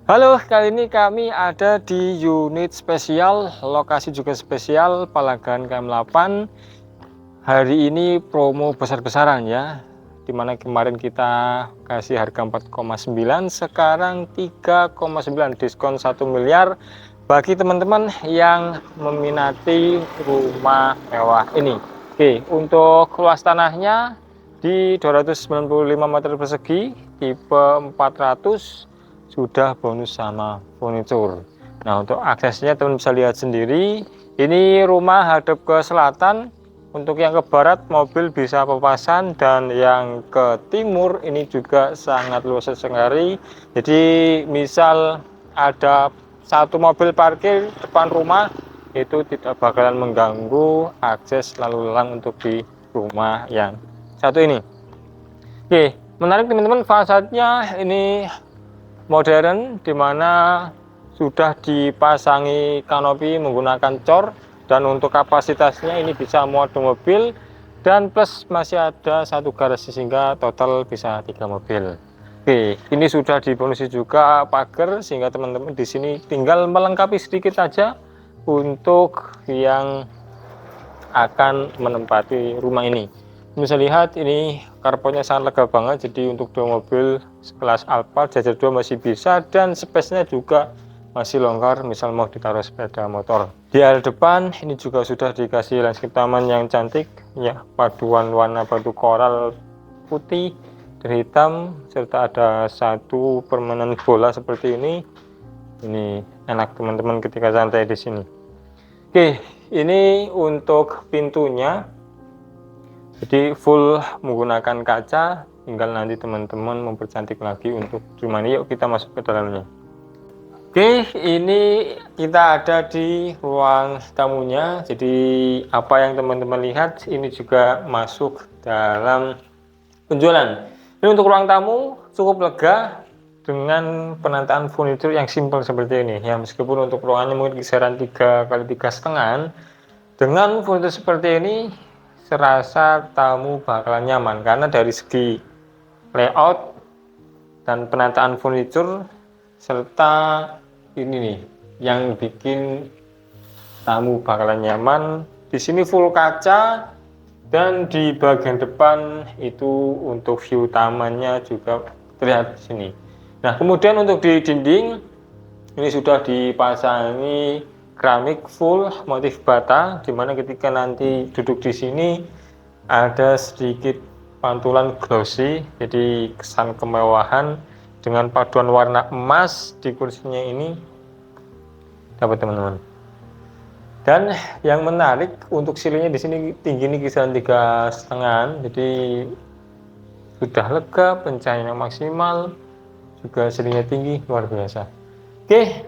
Halo, kali ini kami ada di unit spesial, lokasi juga spesial, Palagan KM8. Hari ini promo besar-besaran ya, dimana kemarin kita kasih harga 4,9, sekarang 3,9, diskon 1 miliar bagi teman-teman yang meminati rumah mewah ini. Oke, untuk luas tanahnya di 295 meter persegi, tipe 400, sudah bonus sama furnitur. Nah, untuk aksesnya teman bisa lihat sendiri. Ini rumah hadap ke selatan. Untuk yang ke barat mobil bisa papasan, dan yang ke timur ini juga sangat luas sekali. Jadi misal ada satu mobil parkir depan rumah, itu tidak bakalan mengganggu akses lalu lalang untuk di rumah yang satu ini. Oke, menarik teman-teman, fasadnya ini modern, dimana sudah dipasangi kanopi menggunakan cor, dan untuk kapasitasnya ini bisa muat 2 mobil, dan plus masih ada satu garasi sehingga total bisa 3 mobil. Oke, ini sudah dibonusi juga pagar, sehingga teman-teman di sini tinggal melengkapi sedikit saja untuk yang akan menempati rumah ini. Bisa lihat ini carportnya sangat lega banget, jadi untuk 2 mobil sekelas Alphard jajar 2 masih bisa, dan space-nya juga masih longgar misal mau ditaruh sepeda motor. Di area depan ini juga sudah dikasih landscape taman yang cantik ya, paduan warna batu koral putih dan hitam, serta ada satu permainan bola seperti ini. Ini enak teman-teman ketika santai di sini. Oke, ini untuk pintunya, jadi full menggunakan kaca, tinggal nanti teman-teman mempercantik lagi untuk rumah ini. Yuk kita masuk ke dalamnya. Oke, ini kita ada di ruang tamunya. Jadi apa yang teman-teman lihat ini juga masuk dalam penjualan. Ini untuk ruang tamu cukup lega dengan penataan furnitur yang simpel seperti ini ya, meskipun untuk ruangannya mungkin kisaran 3x3,5, dengan furnitur seperti ini serasa tamu bakalan nyaman, karena dari segi layout dan penataan furnitur serta ini nih yang bikin tamu bakalan nyaman. Di sini full kaca, dan di bagian depan itu untuk view tamannya juga terlihat di sini. Nah, kemudian untuk di dinding ini sudah dipasangi keramik full motif bata, dimana ketika nanti duduk di sini ada sedikit pantulan glossy, jadi kesan kemewahan dengan paduan warna emas di kursinya ini dapat teman-teman. Dan yang menarik untuk silingnya di sini tinggi ini kisaran 3,5, jadi sudah lega, pencahayaannya maksimal, juga silingnya tinggi luar biasa. Oke,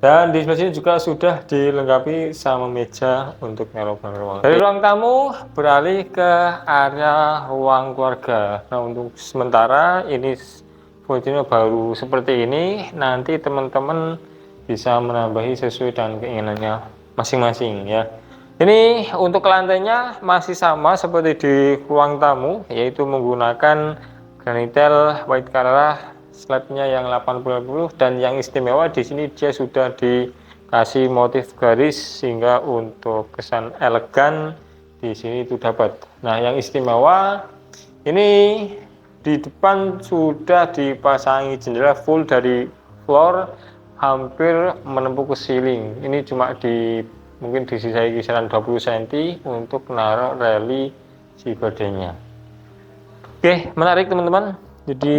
dan di sebelah sini juga sudah dilengkapi sama meja untuk ngerok ruang. Dari ruang tamu beralih ke area ruang keluarga. Nah, untuk sementara ini fungsinya baru seperti ini. Nanti teman-teman bisa menambahi sesuai dengan keinginannya masing-masing ya. Ini untuk lantainya masih sama seperti di ruang tamu, yaitu menggunakan granitel white Carrara, slabnya yang 80/80, dan yang istimewa di sini dia sudah dikasih motif garis sehingga untuk kesan elegan di sini itu dapat. Nah, yang istimewa ini di depan sudah dipasangi jendela full dari floor hampir menembus ke ceiling. Ini cuma mungkin disisai kisaran 20 cm untuk naruh reli si gordenya. Oke, menarik teman-teman. Jadi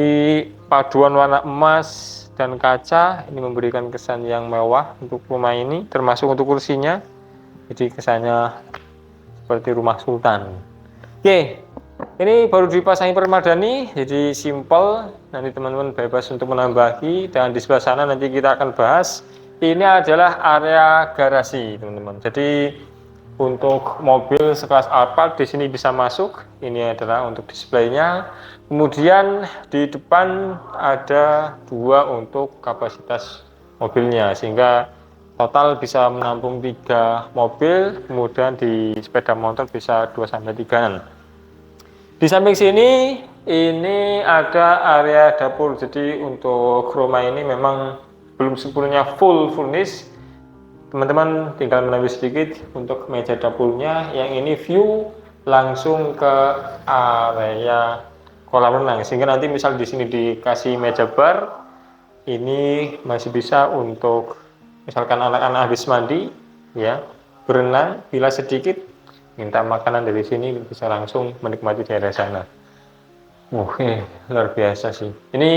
paduan warna emas dan kaca ini memberikan kesan yang mewah untuk rumah ini, termasuk untuk kursinya. Jadi kesannya seperti rumah sultan. Oke, ini baru dipasangi permadani, jadi simple. Nanti teman-teman bebas untuk menambahi, dan di sebelah sana nanti kita akan bahas. Ini adalah area garasi, teman-teman. Jadi untuk mobil sekelas Alphard di sini bisa masuk. Ini adalah untuk displaynya. Kemudian di depan ada 2 untuk kapasitas mobilnya, sehingga total bisa menampung 3 mobil. Kemudian di sepeda motor bisa 2-3. Di samping sini ini ada area dapur. Jadi untuk rumah ini memang belum sepenuhnya full furnish. Teman-teman tinggal menambah sedikit untuk meja dapurnya. Yang ini view langsung ke area kolam renang. Sehingga nanti misal di sini dikasih meja bar, ini masih bisa untuk misalkan anak-anak habis mandi, ya, berenang, bila sedikit minta makanan dari sini bisa langsung menikmati daerah sana. Oke, luar biasa sih. Ini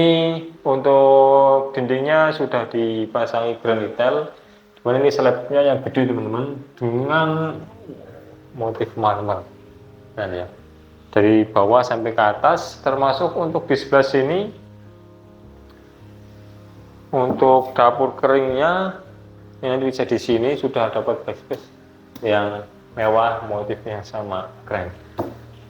untuk dindingnya sudah dipasangi granit tile. Cuman ini slabnya yang gede teman-teman dengan motif marmer. Dan ya, dari bawah sampai ke atas, termasuk untuk di sebelah sini untuk dapur keringnya ini bisa di sini sudah dapat backspace yang mewah, motifnya sama, keren.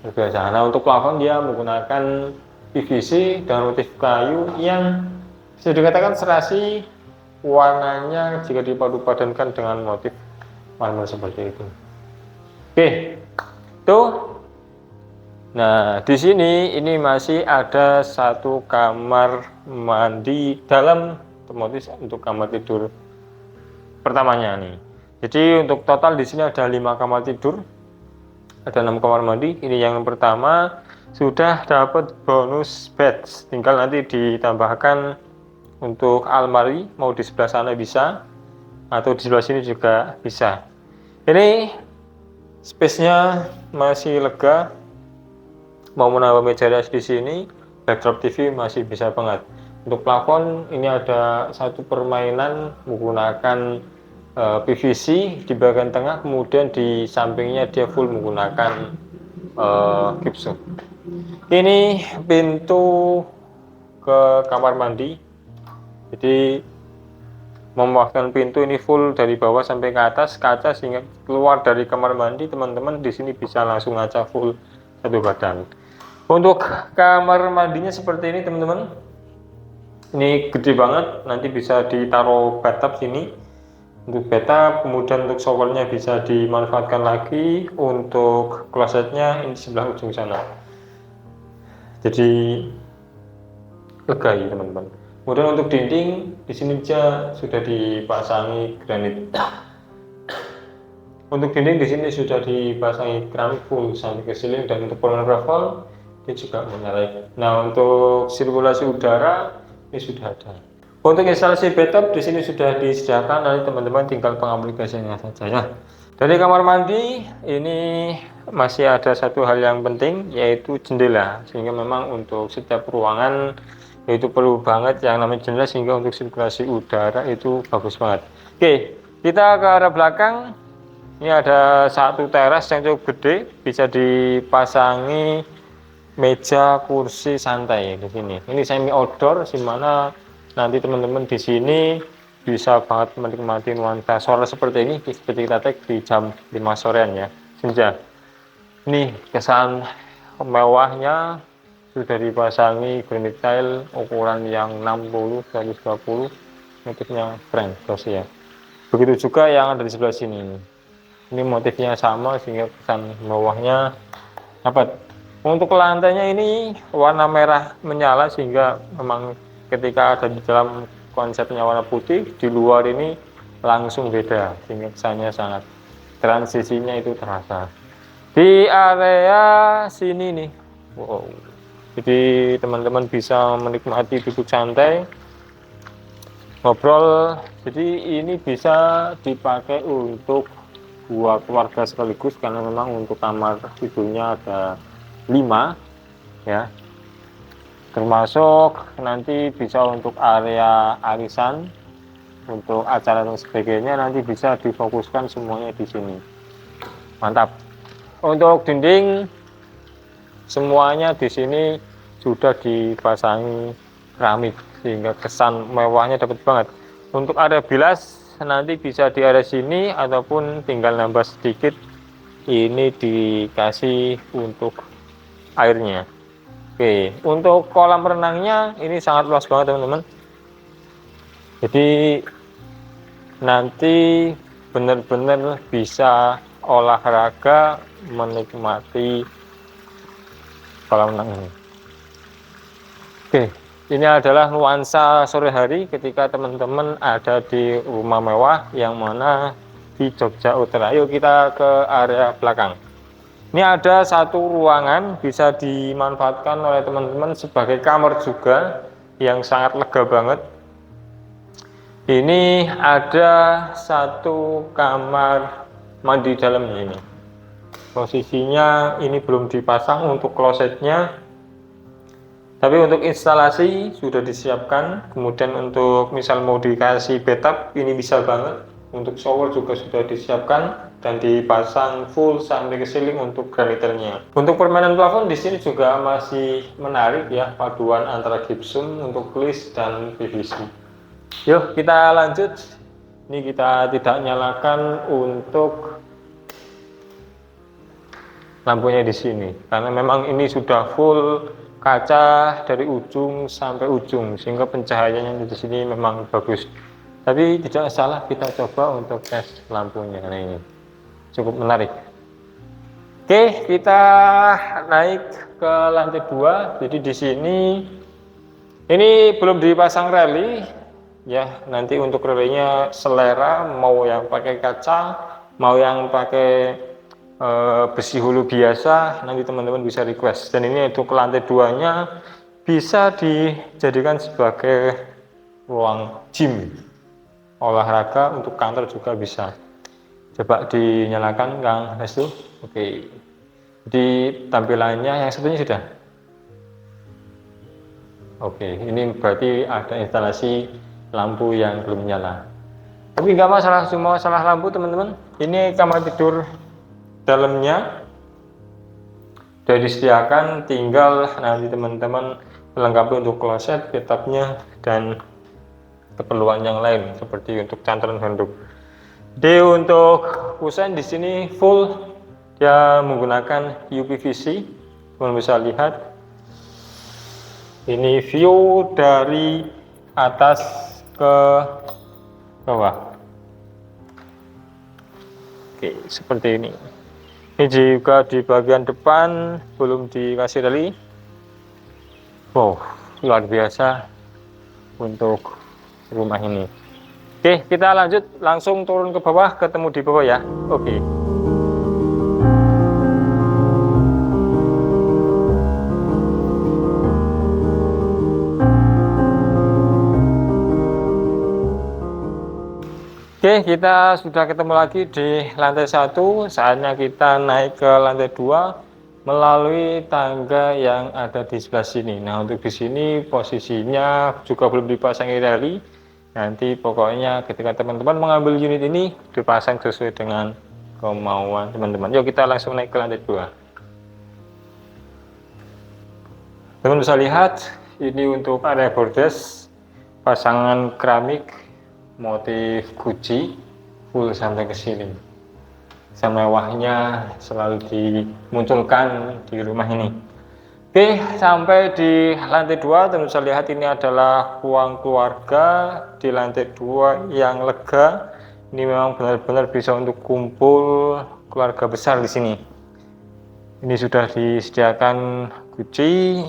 Biasa. Nah, untuk plafon dia menggunakan PVC dan motif kayu yang bisa dikatakan serasi, warnanya jika dipadu padankan dengan motif marmer seperti itu. Oke, tuh. Nah, di sini ini masih ada satu kamar mandi dalam, otomatis untuk kamar tidur pertamanya nih. Jadi untuk total di sini ada 5 kamar tidur. Ada 6 kamar mandi. Ini yang pertama sudah dapat bonus bed, tinggal nanti ditambahkan untuk almari, mau di sebelah sana bisa atau di sebelah sini juga bisa. Ini space-nya masih lega, mau menambah meja rias di sini, backdrop TV masih bisa banget. Untuk plafon ini ada satu permainan menggunakan PVC di bagian tengah, kemudian di sampingnya dia full menggunakan gypsum. Ini pintu ke kamar mandi. Jadi memuaskan, pintu ini full dari bawah sampai ke atas kaca, sehingga keluar dari kamar mandi teman-teman di sini bisa langsung ngaca full satu badan. Untuk kamar mandinya seperti ini teman-teman. Ini gede banget, nanti bisa ditaruh bathtub sini. Untuk bathtub, kemudian untuk showernya bisa dimanfaatkan lagi. Untuk klosetnya ini sebelah ujung sana. Jadi lega ya teman-teman. Kemudian untuk dinding di sini sudah dipasangi granit. Untuk dinding di sini sudah dipasangi keramik full sampai ke ceiling, dan untuk kolom raffle ini juga menyala. Nah, untuk sirkulasi udara ini sudah ada. Untuk instalasi bathtub di sini sudah disediakan, nanti teman-teman tinggal pengaplikasiannya saja ya. Dari kamar mandi ini masih ada satu hal yang penting, yaitu jendela. Sehingga memang untuk setiap ruangan itu perlu banget yang namanya jendela, sehingga untuk sirkulasi udara itu bagus banget. Oke, kita ke arah belakang. Ini ada satu teras yang cukup gede, bisa dipasangi meja kursi santai di sini. Ini semi outdoor, di mana nanti teman-teman di sini bisa banget menikmati nuansa sore seperti ini, seperti kita take di jam 5 sorean ya, senja. Ini kesan mewahnya sudah dipasangi granit tile ukuran yang 60-120, motifnya keren terus ya. Begitu juga yang ada di sebelah sini. Ini motifnya sama sehingga kesan mewahnya dapat. Untuk lantainya ini warna merah menyala, sehingga memang ketika ada di dalam konsepnya warna putih, di luar ini langsung beda, sehingga kesannya sangat, transisinya itu terasa. Di area sini nih, wow, jadi teman-teman bisa menikmati duduk santai, ngobrol. Jadi ini bisa dipakai untuk 2 keluarga sekaligus, karena memang untuk kamar tidurnya ada 5 ya, termasuk nanti bisa untuk area arisan, untuk acara dan sebagainya nanti bisa difokuskan semuanya di sini. Mantap. Untuk dinding semuanya di sini sudah dipasangi keramik, sehingga kesan mewahnya dapat banget. Untuk area bilas nanti bisa di area sini, ataupun tinggal nambah sedikit ini dikasih untuk airnya. Oke, untuk kolam renangnya ini sangat luas banget teman-teman. Jadi nanti benar-benar bisa olahraga, menikmati kolam renang ini. Oke, ini adalah nuansa sore hari ketika teman-teman ada di rumah mewah yang mana di Jogja Utara. Yuk kita ke area belakang. Ini ada satu ruangan bisa dimanfaatkan oleh teman-teman sebagai kamar juga yang sangat lega banget. Ini ada satu kamar mandi dalamnya ini. Posisinya ini belum dipasang untuk klosetnya, tapi untuk instalasi sudah disiapkan. Kemudian untuk misal mau dikasih bathtub ini bisa banget. Untuk shower juga sudah disiapkan dan dipasang full sampai ke ceiling untuk graniternya. Untuk permainan plafon di sini juga masih menarik ya, paduan antara gypsum untuk list dan PVC. Yuk kita lanjut. Ini kita tidak nyalakan untuk lampunya di sini karena memang ini sudah full kaca dari ujung sampai ujung sehingga pencahayaannya di sini memang bagus. Tapi tidak salah kita coba untuk tes lampunya. Nah, ini cukup menarik. Oke, kita naik ke lantai 2. Jadi di sini ini belum dipasang reli ya. Nanti untuk relinya selera, mau yang pakai kaca, mau yang pakai besi hulu biasa, nanti teman-teman bisa request. Dan ini untuk lantai 2-nya bisa dijadikan sebagai ruang gym, olahraga, untuk kantor juga bisa. Coba dinyalakan Kang Restu. Oke, di tampilannya yang satunya sudah. Oke, ini berarti ada instalasi lampu yang belum nyala. Tapi nggak masalah, cuma masalah lampu teman-teman. Ini kamar tidur dalamnya sudah disediakan, tinggal nanti teman-teman melengkapi untuk kloset, bathtubnya, dan keperluan yang lain seperti untuk cantelan handuk. Jadi untuk kusen di sini full dia menggunakan UPVC. Teman bisa lihat ini view dari atas ke bawah. Oke, seperti ini. Ini juga di bagian depan belum dikasih reli. Wow, luar biasa untuk rumah ini. Oke, kita lanjut langsung turun ke bawah, ketemu di bawah ya. Oke. Oke, kita sudah ketemu lagi di lantai 1. Saatnya kita naik ke lantai 2 melalui tangga yang ada di sebelah sini. Nah, untuk di sini posisinya juga belum dipasangi reli. Nanti pokoknya ketika teman-teman mengambil unit ini dipasang sesuai dengan kemauan teman-teman. Yuk kita langsung naik ke lantai 2. Teman bisa lihat ini untuk area bordes, pasangan keramik motif Gucci full sampai ke sini. Semewahnya selalu dimunculkan di rumah ini. Oke, sampai di lantai 2 teman bisa lihat ini adalah ruang keluarga di lantai 2 yang lega. Ini memang benar-benar bisa untuk kumpul keluarga besar di sini. Ini sudah disediakan Gucci,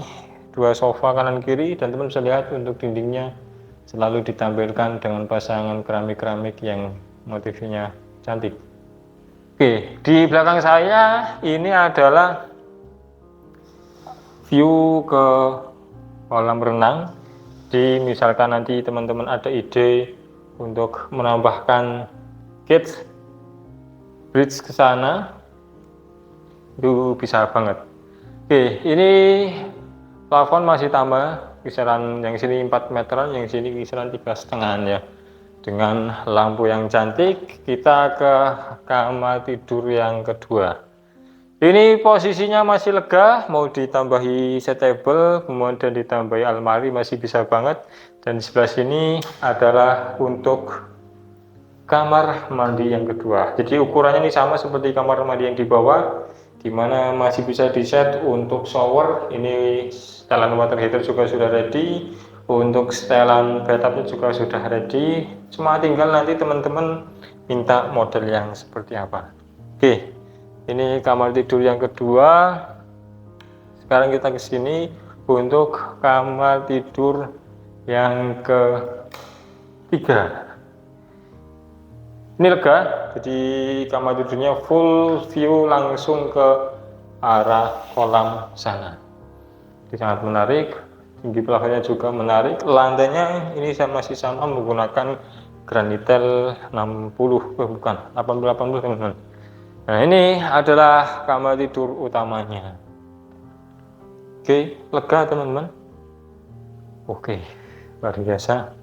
2 sofa kanan kiri, dan teman bisa lihat untuk dindingnya selalu ditampilkan dengan pasangan keramik-keramik yang motifnya cantik. Oke, di belakang saya ini adalah view ke kolam renang. Jadi misalkan nanti teman-teman ada ide untuk menambahkan gate bridge ke sana, itu bisa banget. Oke, ini plafon masih tambah kisaran yang sini 4 meteran, yang sini kisaran 3,5 ya. Dengan lampu yang cantik, kita ke kamar tidur yang kedua. Ini posisinya masih lega, mau ditambahi setable, kemudian ditambahi almari masih bisa banget. Dan di sebelah sini adalah untuk kamar mandi yang kedua. Jadi ukurannya ini sama seperti kamar mandi yang di bawah, dimana masih bisa di set untuk shower. Ini setelan water heater juga sudah ready, untuk setelan bathtubnya juga sudah ready. Cuma tinggal nanti teman-teman minta model yang seperti apa. Oke, ini kamar tidur yang kedua Sekarang kita ke sini untuk kamar tidur yang ketiga. Ini lega, jadi kamar tidurnya full view langsung ke arah kolam sana. Ini sangat menarik, tinggi plafonnya juga menarik. Lantainya ini masih sama menggunakan granitel 60, bukan 80 teman-teman. Nah, ini adalah kamar tidur utamanya. Oke, lega teman-teman. Oke, luar biasa.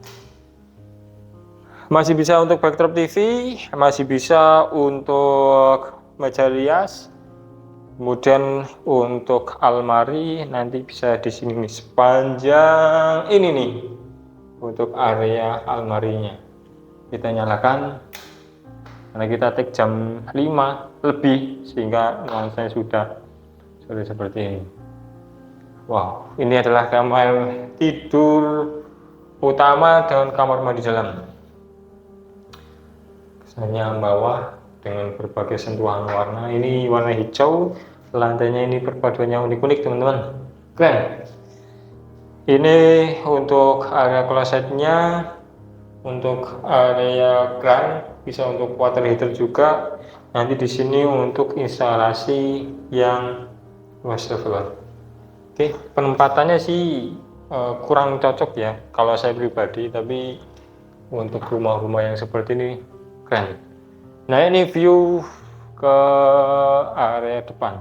Masih bisa untuk backdrop TV, masih bisa untuk meja rias, kemudian untuk almari nanti bisa di sini nih, sepanjang ini nih untuk area almarinya. Kita nyalakan karena kita take jam 5 lebih sehingga nuansanya sudah seperti ini. Wow, ini adalah kamar tidur utama dengan kamar mandi dalam. Kesannya bawah dengan berbagai sentuhan warna. Ini warna hijau, lantainya ini perpaduannya unik-unik teman-teman, keren. Ini untuk area klosetnya, untuk area kran, bisa untuk water heater juga. Nanti di sini untuk instalasi yang wastafel. Oke, penempatannya sih kurang cocok ya kalau saya pribadi, tapi untuk rumah-rumah yang seperti ini keren. Nah, ini view ke area depan.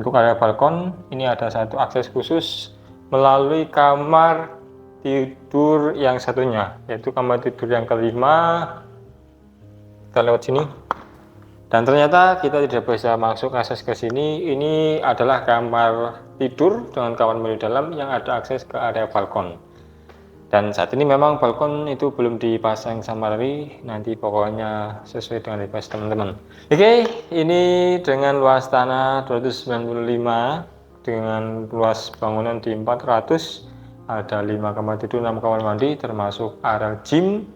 Untuk area balkon ini ada satu akses khusus melalui kamar tidur yang satunya, yaitu kamar tidur yang kelima. Kita lewat sini dan ternyata kita tidak bisa masuk akses ke sini. Ini adalah kamar tidur dengan kamar mandi dalam yang ada akses ke area balkon. Dan saat ini memang balkon itu belum dipasang sama sekali, nanti pokoknya sesuai dengan request teman-teman. Oke, ini dengan luas tanah 295 dengan luas bangunan di 400, ada 5 kamar tidur, 6 kamar mandi termasuk area gym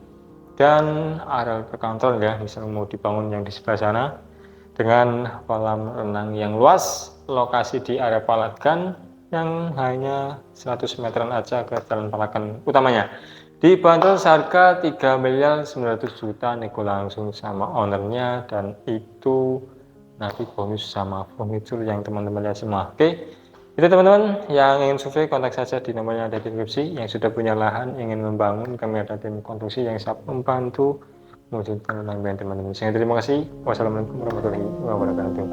dan area perkantoran ya, misal mau dibangun yang di sebelah sana, dengan kolam renang yang luas. Lokasi di area Palagan yang hanya 100 meteran aja ke jalan Palagan utamanya. Dibanderol seharga 3.900.000.000, nego langsung sama ownernya, dan itu nanti bonus sama furniture yang teman-teman lihat semua. Oke, itu teman-teman yang ingin survei kontak saja di nomornya ada di deskripsi. Yang sudah punya lahan ingin membangun, kami ada tim konstruksi yang siap membantu mewujudkan impian teman-teman. Terima kasih. Wassalamualaikum warahmatullahi wabarakatuh.